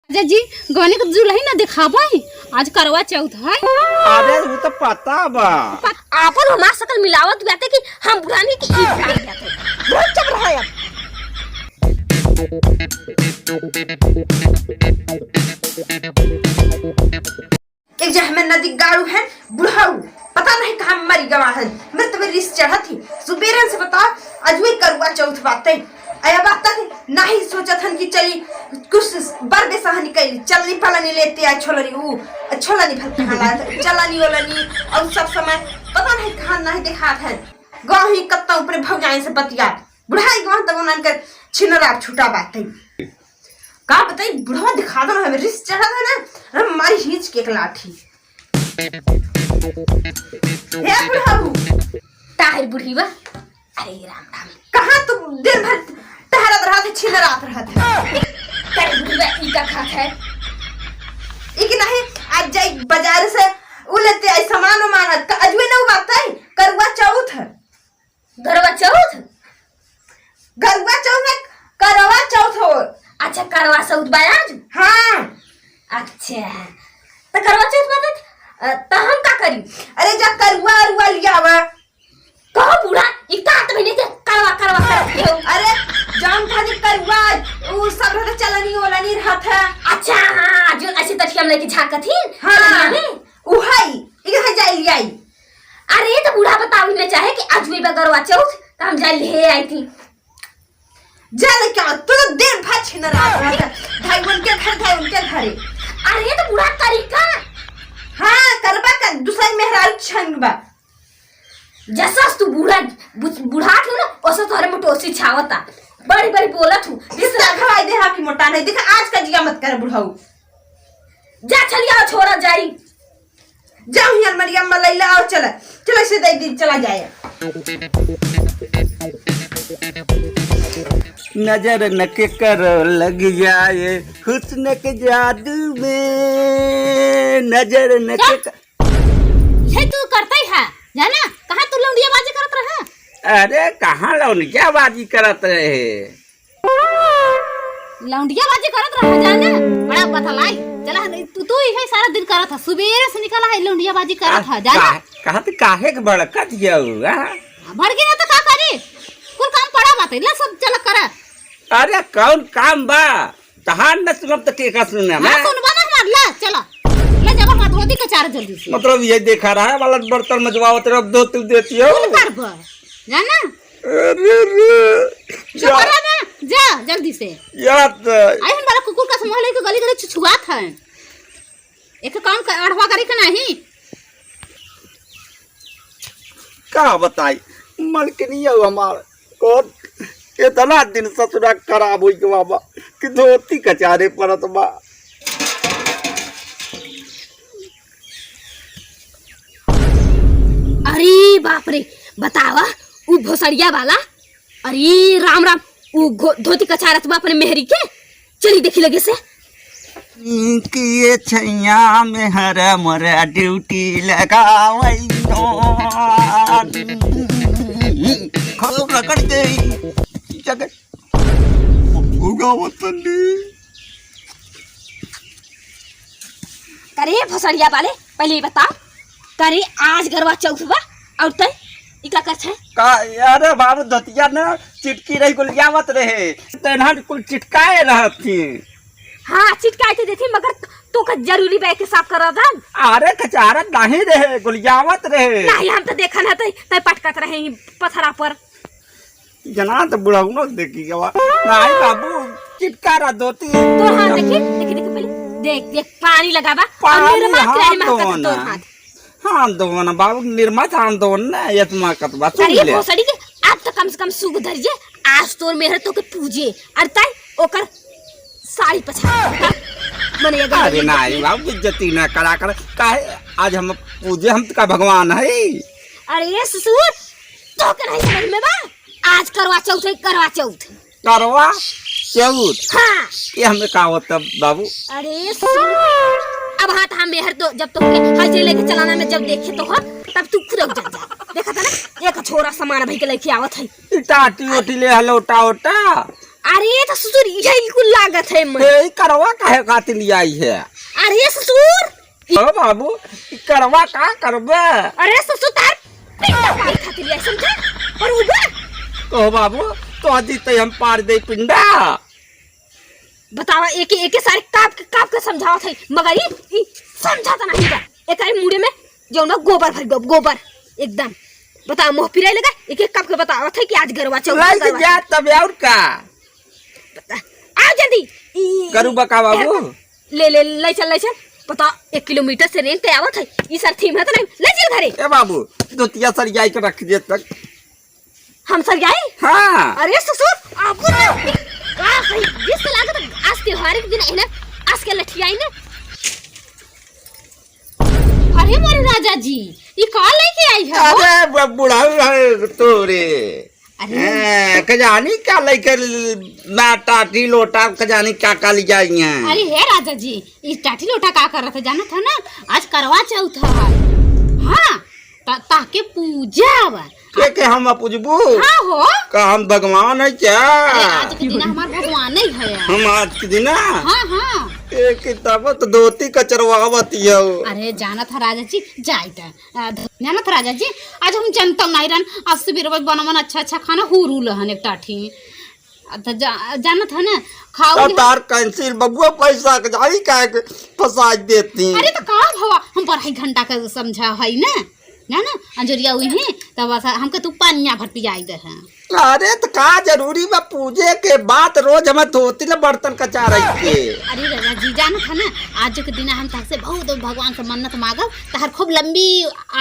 राजा जी गहने का दुल्हन ना दिखाबई आज करवा चौथ है। अरे वो तो पता बा आपन हमार सकल मिलावत बाते कि हम पुरानी की ई जान जाते बहुत चल रहा है। एक जह में नदी गाड़ू है बुढ़ाऊ पता नहीं कहां मरी गवा है। मैं तुम्हें रिस चढ़ा थी सुबेरन से बता आज वही करवा चौथ बातें आया बात तक नहीं सोचा था कि चली कुछ बर बेसहा निकली चलनी पलनी लेते आ छोलनी वो छोलनी भर खाला चलनी ओलनी और सब समय पता नहीं कहां नहीं देखा था गांव ही कत्ता ऊपर भौजाई से बतिया बुढ़ाई गांव तक उन्हन कर छिनरा छूटा बातें का बताई बुढ़वा दिखा दो हमें रिस चढ़ा था ना हमारी हिच के लाठी हे बुढ़ाऊ ताहिर बुढ़ीवा अरे राम राम कहां तुम दिन भर टहरत रहा थे छिनरात रहा था ताहिर बुढ़ीवा ई का खात है ई कि नहीं आज जाई बाजार से उलेते आई सामान मानत अजवे न बात है करवा चौथ गरवा चौथ करवा चौथ हो। अच्छा करवा चौथ बायाज हां अच्छा तो करवा चौथ बता तो हम का करी। अरे जा करवा अरुआ लियावा कहो बूढ़ा इतना तो नहीं दे करवा करते हो। अरे जान था नहीं करवा वो सब रहता चलनी वाला नहीं रहता। अच्छा हां जो ऐसे तक हम लेके झाकथी हां ओ हाई इधर जाई लियाई। अरे तो बूढ़ा बताओ ने चाहे कि आज भी करवा चौथ तो हम जाई ले आई थी जाने क्या तो देर भर छिन रहा था भाई उनके घर था उनके घरे। अरे तो बुढ़ा तरीका हां करबा का दूसरा मेहरारू छंगबा जैसा तू बुढ़ा थू ना ओसा तोरे मोटोसी छावता बड़ी बड़ी बोलत हूं इसरा खवाई दे हा की मोटा नहीं देखा आज का जिया मत कर बुढ़ाऊ जा चलिया छोरा जाई जाओ यार मरियम मलैला आओ चला चला से दे दी चला जाए। नजर न के कर लग जाए हुस्न के जादू में नजर न के ये तू करता ही है जाना कहां तू लौंडिया बाजी करत रहा। अरे कहां लौंडिया बाजी करत रहे लौंडिया बाजी करत रहा जाना बड़ा बतलाई चला तू ही है सारा दिन करत है सुबह से निकला है लौंडिया बाजी करत है जाना कहां ते काहे के भड़कत जाऊ भड़ गया तो का करी कुल काम पड़ा बात है सब चल कर। अरे कौन काम बा तहान न सुनब त के का सुनना मैं सुनबा ना मार ला चला ले जब मत होती के चार जल्दी से मतलब ये देखा रहा है वाला बर्तन मजवावत रब दो तू देती हो कर बा जाना। अरे रे जा ना जा जल्दी से याद आई हम बड़ा कुकुर का संभाले के गली गली छुछुआत है एक काम कर अड़वा करे के नहीं का बताई मलकनी हमार कौन इतना दिन ससुरा खराब हुई के बाबा कि धोती कचारे परत बा। अरे बाप रे बतावा उ भोसड़िया वाला अरे राम राम उ धोती कचारत बा अपने मेहरी के चली देखी लगे से किए छैया में हर मरा ड्यूटी लगावई खो रगड़ गई जगह होगा वतनी करे भोसड़िया वाले पहले बताओ करे आज गरवा चौथ बा और तय इका कर छै का अरे बाबू धतिया ना चिटकी रही गुलियावत रहे तेना कुल चिटकाए रहती। हां चिटकाए थे देखी मगर तो का जरूरी बैग के साफ कर था। अरे कचारत नहीं रहे गुलियावत रहे नहीं हम तो देखा ना तय पटकत रहे पथरा पर जना तो बुढ़ाऊ न देखी गवा नहीं बाबू चिटका रहा धोती तो हां देखी पहले देख पानी लगावा और निर्मा के महकत तो हाथ हां दो ना बाबू निर्मा हां दो ना यत्मा कतबा सुन ले अरे भोसड़ी के आज तो कम से कम सुग धरिए आज तोर मेहर तो के पूजे और तय ओकर साड़ी पछा मने अगर अरे नहीं बाबू इज्जती ना करा कर काहे आज हम पूजे हम का भगवान है। अरे ससुर तो के नहीं समझ में बा आज करवा चौथ हां ये हमें का होता बाबू। अरे ससुर अब हाथ हम मेहर तो जब तो हाजिरी लेके चलाना में जब देखे तो हम तब तू खुद जा देखा था ना एक छोरा सामान भई के लेके आवत है टाटी ओटी ले हलोटा ओटा अरे तो ससुर यही कुल लागत है मैं। ए करवा काहे खातिर लिया आई है? अरे ससुर ओ बाबू ई करवा का करबे? अरे ससुर तार पिंडा पाई खातिर लिया समझा। और उबा ओ बाबू तो आदि ते हम पार दे पिंडा। बतावा एक सारे काप के समझावत है मगर ई समझाता नहीं बा। एक आई मुड़े में जो ना गोबर भर गोबर एकदम बता मोह पिराई लगा। एक काप के बतावत है कि आज गरवा चौथ लाइक जा तब और का आ जल्दी करू बका बाबू। ले चल पता 1 किलोमीटर से रेंग के आवत है। ई सर थीम है तो नहीं ले चल घरे। ए बाबू दोतिया सरियाई के रख दे तक हम सर जाए। हां अरे ससुर आपको ना का है जिस लागत आज त्योहार के दिन है ना आज के लठियाई ना। अरे मोरे राजा जी ये का लेके आई है? अरे बुढ़ा तोरे अरे कजानी क्या लेकर ना टाटी लोटा कजानी क्या का ले जाई हैं? अरे हे राजा जी इस टाटी लोटा का कर रहा था जाना था ना आज करवा चौथ है। हाँ ताके पूजा बा के हम पूजबू? हाँ हो का हम भगवान है क्या? अरे आज के दिन हमार भगवान ही है। हम आज के दिन हाँ एक किताब तो धोती कचरवावती है। अरे जाना था राजा जी जाना था राजा जी आज हम जनता नहीं रहन आज सुबह बनवन अच्छा खाना हुरू लहन एक टाठी तो जाना था ना खाओ तार कैंसिल बबुआ पैसा के जाई का फंसा देती। अरे तो का भवा हम पढ़ाई घंटा का समझा है ना अंजोरिया हुई है तब हमके तू पानिया भर पियाई दे है। अरे तो का जरूरी बा पूजे के बाद रोज हम धोती ले बर्तन कचा रही के। अरे राजा जी जाना था ना आज के दिन हम तक से बहुत भगवान से मन्नत मांगब तहर खूब लंबी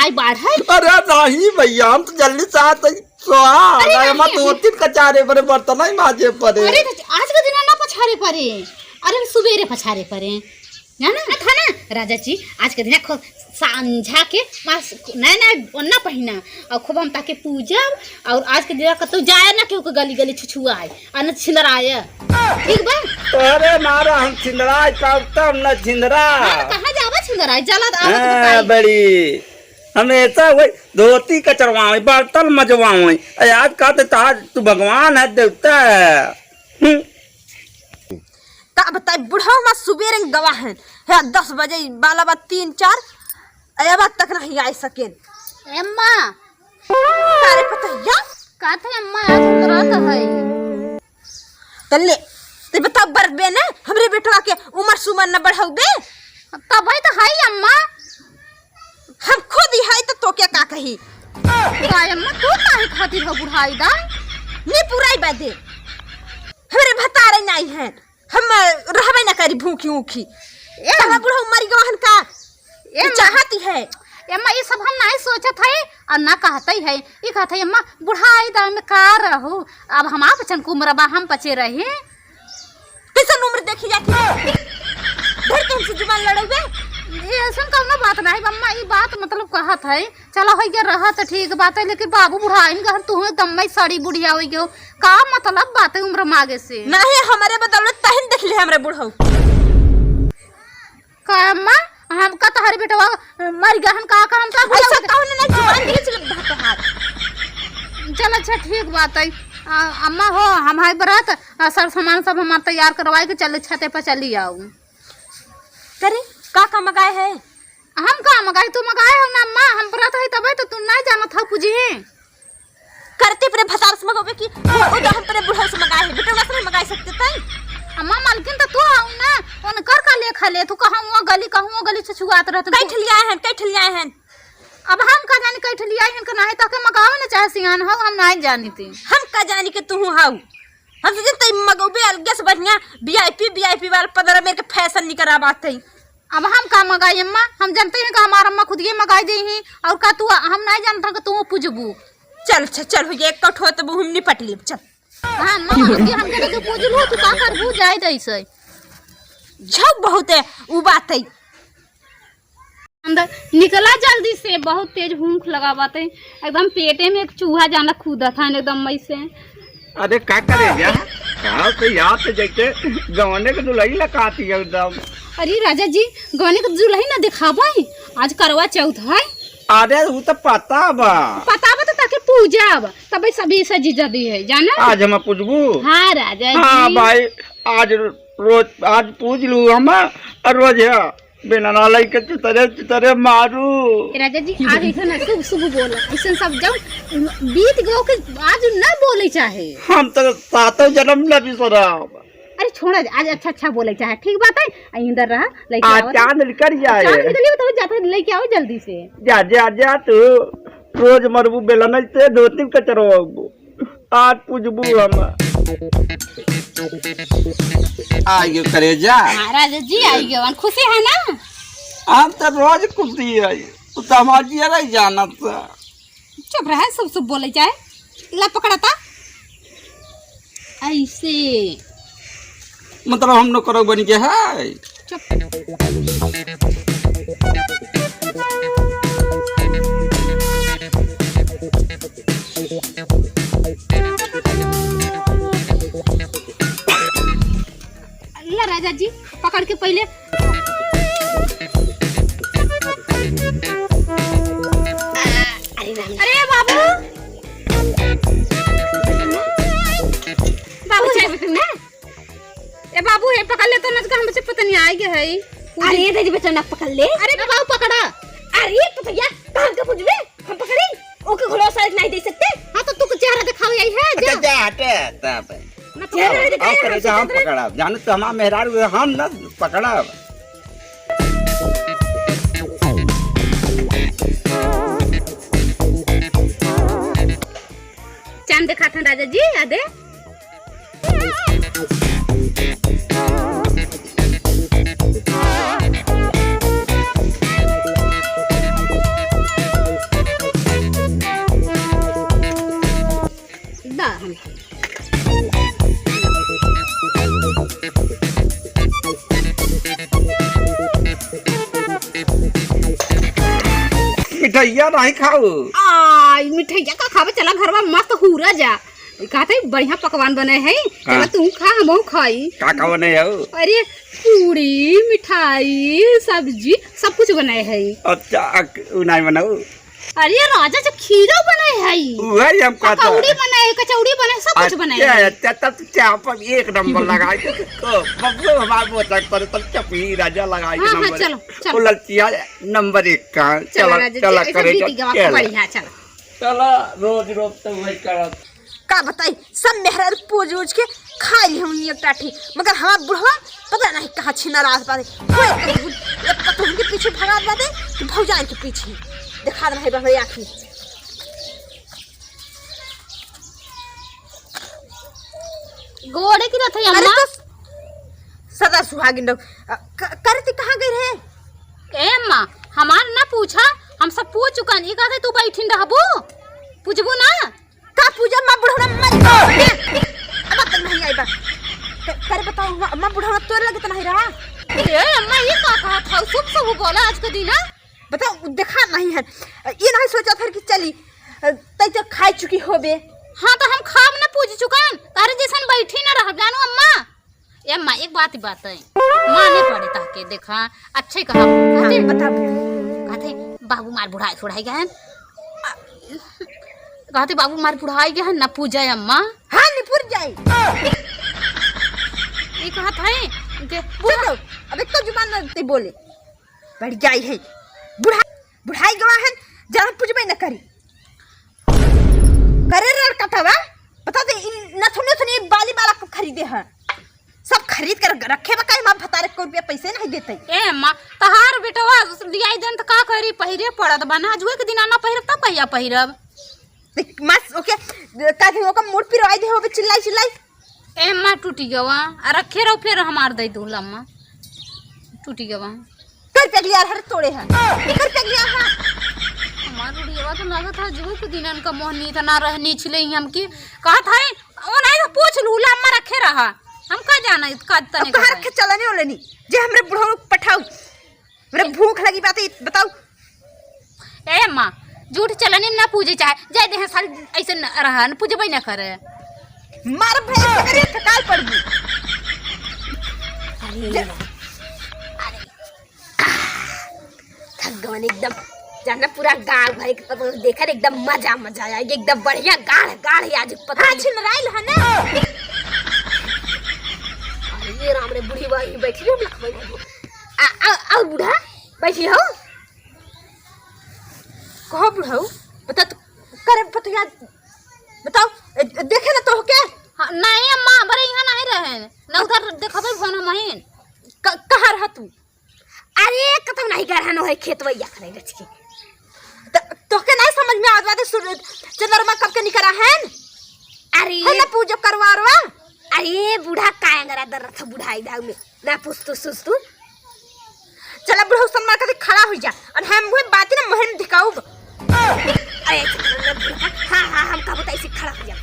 आय बढ़े। अरे नहीं भैया हम तो जल्दी से हम धोती कचारे परे बर्तन नहीं माजे परे। अरे आज के दिन ना पछारे परे अरे सवेरे पछारे परे जाना था ना राजा जी आज के दिन खूब सांझा के नया ओन्ना पहिना और खूब हम ताके पूजा और आज के दिन कतो जाए ना केहू के गली छुछुआए अन छिंदर आए ठीक बा। अरे मारा हम छिंदराय तब न छिंदरा कहां जावा छिंदर आए जलद आवत बड़ी हमेशा वही धोती कचरवावे बर्तन मजवावे आज का तो आज तू भगवान है देवता है। बता बुढ़ा में सुबेरे गवाह है 10 बजे बाला बात 3-4 अब तक नहीं आ सके। अम्मा अरे पता या का थे अम्मा आज रात है तल्ले ते बता बरबे ने हमरे बेटवा के उम्र सुमन न बढ़ाऊ बे तब है तो है अम्मा हम खुद ही है तो क्या का कही का अम्मा तू काहे खातिर हो बुढ़ाई दा नी पुराई बादे हमरे भतारे नहीं है हम रहबे न करी भूखी ऊखी तब बुढ़ा मरी गहन का ये चाहती है। अम्मा ये सब हम नहीं सोचत है और ना कहते है ये कहते है अम्मा बुढ़ाई दा में का रहू अब हम बचन को उम्र बा हम पचे रहे कैसन उम्र देखी जाती है घर तुमसे जुबान लड़ोगे ये ऐसा कौनो बात नहीं अम्मा ये बात मतलब कहत है चलो है के रहा तो ठीक बात है लेकिन बाबू बुढ़ाई में गहन तू एकदम में साड़ी बुढ़िया हो गयो का मतलब बात है उम्र मागे से नहीं हमारे बदौलत तहन देख ले हमरे बुढ़ऊ का अम्मा हम का तहरी बेटवा मर गहन का हम का ऐसा कौन नहीं जुबान दिए चल भात हाथ चल अच्छा ठीक बात है अम्मा हो हम है बरात सब सामान सब हम तैयार करवाए के चले छते पर चली आऊं करे का मगाए है हम का मगाई तू मगाए हो ना अम्मा हम बरात है तब तो तू नहीं जाना था पूजी करते पर भतार से मगोबे की वो तो हम पर बुढ़ा से मगाए है बेटा से मगाए सकते तई अम्मा मालकिन तो तू आऊ ना उन कर का लेखा ले तू कहूं गली छुआत रहत कैठ लिया है अब हम का जानी कैठ लिया है इनका नहीं ताके मगावे ना चाहे सियान हो हम नहीं जानी थी हम का जानी के तू हाउ हम से तई मगोबे अलग से बढ़िया वीआईपी वाला पदर मेरे के फैशन निकरा बात है। अब हम का मगाई अम्मा हम जानते हैं कि हमारा अम्मा खुद ये मगाई दी ही और का तू हम नहीं जानता कि तू पूजबू चल हो एक कठो तो हम निपट ले चल हां अम्मा हम के पूजलू तू का करबू जाय दैसे झक बहुत है उ बात है अंदर निकला जल्दी से बहुत तेज भूख लगा बात है एकदम पेटे में एक चूहा जाना कूदा था एकदम मई से। अरे क्या करे यार क्या तो याद से जैसे गवाने के दुल्हन लगाती है एकदम। अरे राजा जी गवाने के दुल्हन ना दिखाबा आज करवा चौथ है। अरे वो तो पता बा तो ताके पूजब तब सभी सजी जदी है जाना। आज हम पूजबू। हाँ राजा हाँ जी। भाई आज पूज लू हम और रोज है बिना नालाई के चितरे मारू। राजा जी आज ऐसा ना शुभ शुभ बोला ऐसा सब जब बीत गयो के आज न बोले चाहे। हम तो सातों जन्म न बिसरब। अरे छोड़ा आज अच्छा अच्छा बोले चाहे ठीक बात है। इंदर रहा लेके आज आओ चांद निकल जाए। चांद निकलिए तो जाते लेके आओ जल्दी से। जा जा जा तू रोज मरबू बेलन से धोती कचरबू। आज पूजबू हम। आइयो करे जा। हाँ राजा जी आई गए खुशी है ना। हम तो रोज खुशी है तू तो हमारी रही जानत। चुप रहा सब सब बोले चाहे ला पकड़ा था ऐसे मतलब हम लोग करो बन के है। ला राजा जी पकड़ के पहले अरे बाबू बाबू चाय पीते ना। ए बाबू है पकड़ ले तो ना हम बच्चे पता नहीं आएगे है। अरे ये दीदी बच्चा ना पकड़ ले। अरे बाबू पकड़ा। अरे तो भैया कहां का पूजबे हम पकड़ी ओके घोड़ा साइड नहीं दे सकते। हाँ तो तू चेहरा दिखाओ यही है जा जा हटे तब चेहरा नहीं दिखाया करे जा हम पकड़ा जानू तो हमारा मेहरारू हम न पकड़ा। चांद देखा था राजा जी याद है। दा हम मिठाइया नहीं खाओ। आई मिठाइया का खावे चला घर में मस्त हुरा जा कहते बढ़िया पकवान बने है चला तू खा हम खाई। का बने हो। अरे पूरी मिठाई सब्जी सब कुछ बनाए है। अच्छा नहीं बनाओ। अरे राजा जो खीरा बनाए है वही हम कहते कचौड़ी बनाए कचौड़ी बनाए सब कुछ बनाए है। अच्छा तब चाप पर एक नंबर लगाई तो बब्बू हमारे बोतल पर तब चपी राजा लगाई हाँ, नंबर। चलो, चलो। लड़कियां नंबर 1 का चला चला करेगा बढ़िया चला चला रोज रोज तो वही करत। का बताई सब मेहरा पूज उज के खा ली हम एक टाठी मगर हमारा बुढ़वा पता नहीं कहाँ छिना रात बाते पता उनके पीछे भगा बाते कि भौजान के पीछे दिखा रहा है बाबा आँखी। गोड़े की रथ है अरे अम्मा। तो सदा सुहागिन लोग करती कहाँ गई रहे। ए अम्मा हमार ना पूछा हम सब पूछ चुका नहीं कहते तू बैठिन रहबो पूछबो ना का पूजा माँ बुढ़वा मर अब तक नहीं आई बा करे बताओ माँ बुढ़वा तोड़ लगे तो नहीं रहा। ए अम्मा ये का कहा था शुभ शुभ बोला आज के दिन बताओ देखा नहीं है ये नहीं सोचा था कि चली तई तो खाई चुकी होबे। हाँ तो हम खाब ना पूछ चुकान तारे जैसन बैठी ना रह जानो अम्मा। ए अम्मा एक बात है माने पड़े ताके देखा अच्छे कहा कहते बता कहते बाबू मार बुढ़ाई छुड़ाई गए कहते बाबू मार बुढ़ाई गए ना पूजा अम्मा। हाँ निपुर जाए ये कहा था के बोलो अब एक तो जुबान नहीं बोले बढ़ जाई है बुढ़ाई गवा है जरा पूजबे न करी करे लड़का था बता दे नथुने थुने बाली वाला को खरीदे हैं सब खरीद कर रखे बकाई मां भतारे को रुपया पैसे नहीं देते। ए अम्मा तहार बेटवा लियाई देन त का करी पहिरे पड़त बना जुए के दिन ना पहिरब तब कहिया पहिरब मस ओके ताकि ओका मूड पिरवाई दे होबे चिल्लाई चिल्लाई। ए अम्मा टूटी गवा आ रखे रहो फिर हमार दई दूल अम्मा टूटी गवा कर पगलिया हर तोड़े हैं कर पगलिया हां हमार उड़ियावा तो लागत है जुए के दिन का मोहनी त ना रहनी छिले हम की कहत है ओ नहीं तो पूछ लूला अम्मा रखे रहा हम का जाना इसका तने कहां रखे चलने वाले नहीं जे हमरे बुढ़ो पठाऊ मेरे भूख लगी बात बताओ। ए अम्मा झूठ चलने ना पूजे चाहे जाय दे साल ऐसे रहा न पूजबे ना करे मार भैया करे ठकाल पड़ गई। अरे थक गवन एकदम जाना पूरा गाँव भाई देखा एकदम मजा मजा आया एकदम बढ़िया गाढ़ गाढ़ आज पता छिलराइल है ना। ये राम रे बुढ़ी वाली बैठी रे लखवाई आ बूढ़ा बैठी हो कहो बूढ़ा बता तो करे पता याद बताओ देखे ना तो क्या नहीं अम्मा बड़े यहाँ नहीं रहे ना उधर देखबे फोन महीन कहाँ रह तू अरे कतम नहीं कर हनो है खेत वैया करे रच के तो के नहीं समझ में आवत चंद्रमा कब के निकरा है अरे है ना पूजा करवारवा अरे बूढ़ा कायंगरा दर रथ बुढ़ाई दाऊ में ना पूछ तू सुस तू चला बूढ़ा सन्मा के खड़ा हो जा और हम वो बात ना महन दिखाऊ अरे हां हम का बता ऐसे खड़ा हो जा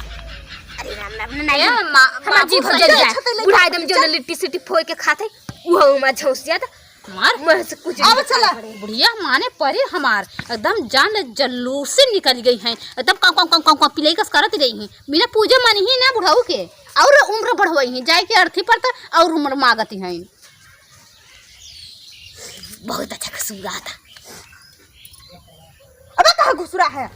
अरे राम राम नहीं हम जी भजन जाए बुढ़ा एकदम जो लिट्टी सिटी फोय के खाते वो मा झोस जाता मार मस कुछ अब चला बुढ़िया माने परे हमार एकदम जान जल्लूस से निकल गई हैं एकदम कम पिलाई कस करत रही हैं बिना पूजे मानी ही ना बुढ़ाऊ के और उम्र बढ़वाई हैं जाए के अर्थी पर और उम्र मांगती हैं बहुत अच्छा घुसुरा था अबे कहाँ घुसुरा है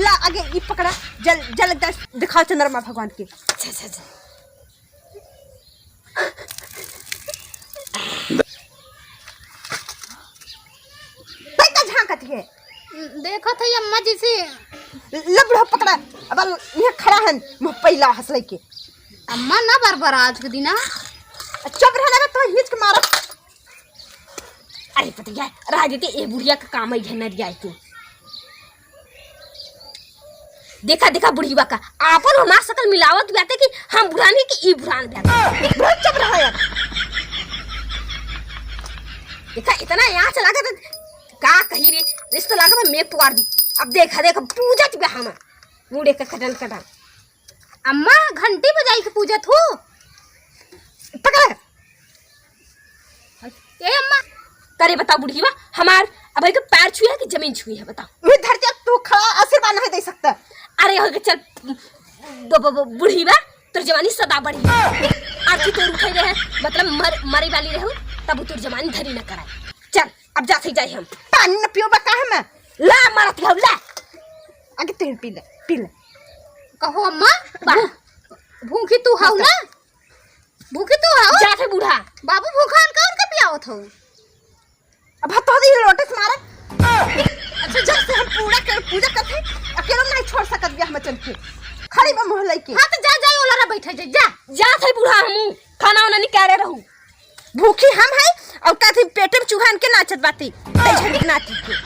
ला आगे ये पकड़ा जल जल दिखाओ चंद्रमा भगवान के अच्छा अच्छा अच्छा झांकती है देखा था अम्मा जी से लबड़ा पकड़ा अब ये खड़ा है मुंह पहला हंसले के अम्मा ना बार आज के दिना चुप रहना तो हिच के मारा अरे पता है राजते ए बुढ़िया का काम है नरिया तू देखा देखा बुढ़ीवा का आपन हमार सकल मिलावत बाते कि हम बुढ़ानी की ई बुढ़ान बाते बहुत चुप रहा यार देखा इतना यहाँ चला के का कही रे रिश्ता लगा मैं पुकार दी अब देखा देखा पूजा चुका हम बूढ़े का खटन खटन अम्मा घंटी बजाई के पूजा थू पकड़ ए अम्मा करे बताओ बुढ़ीवा हमार अब के पैर छुए है कि जमीन छुई है बताओ मैं धरती तू खड़ा आशीर्वाद नहीं दे सकता अरे हो के चल बुढ़ीवा तोर जवानी सदा बढ़ी आखिर तो उठे रहे मतलब मरी वाली रहू तब तोर जवानी धरी न कराए चल अब जा से जाए हम पानी न पियो बका है मैं ला मारत हो ला आगे तेल पी ले कहो अम्मा भूखी तू हाउ ना भूखी तू हाउ जा थे बूढ़ा बाबू भूखा कौन का पियावत हो अब तो दी लोटस मारे अच्छा जब से हम पूजा करते अकेला नहीं छोड़ सकत बियाह में चल के खड़ी बा मोहल्ले के हां तो जा ओलारा बैठे जा थे बूढ़ा हम खाना वाना नहीं करे रहू भूखी हम है और का पेट में चूहा के नाचत बाती नाची के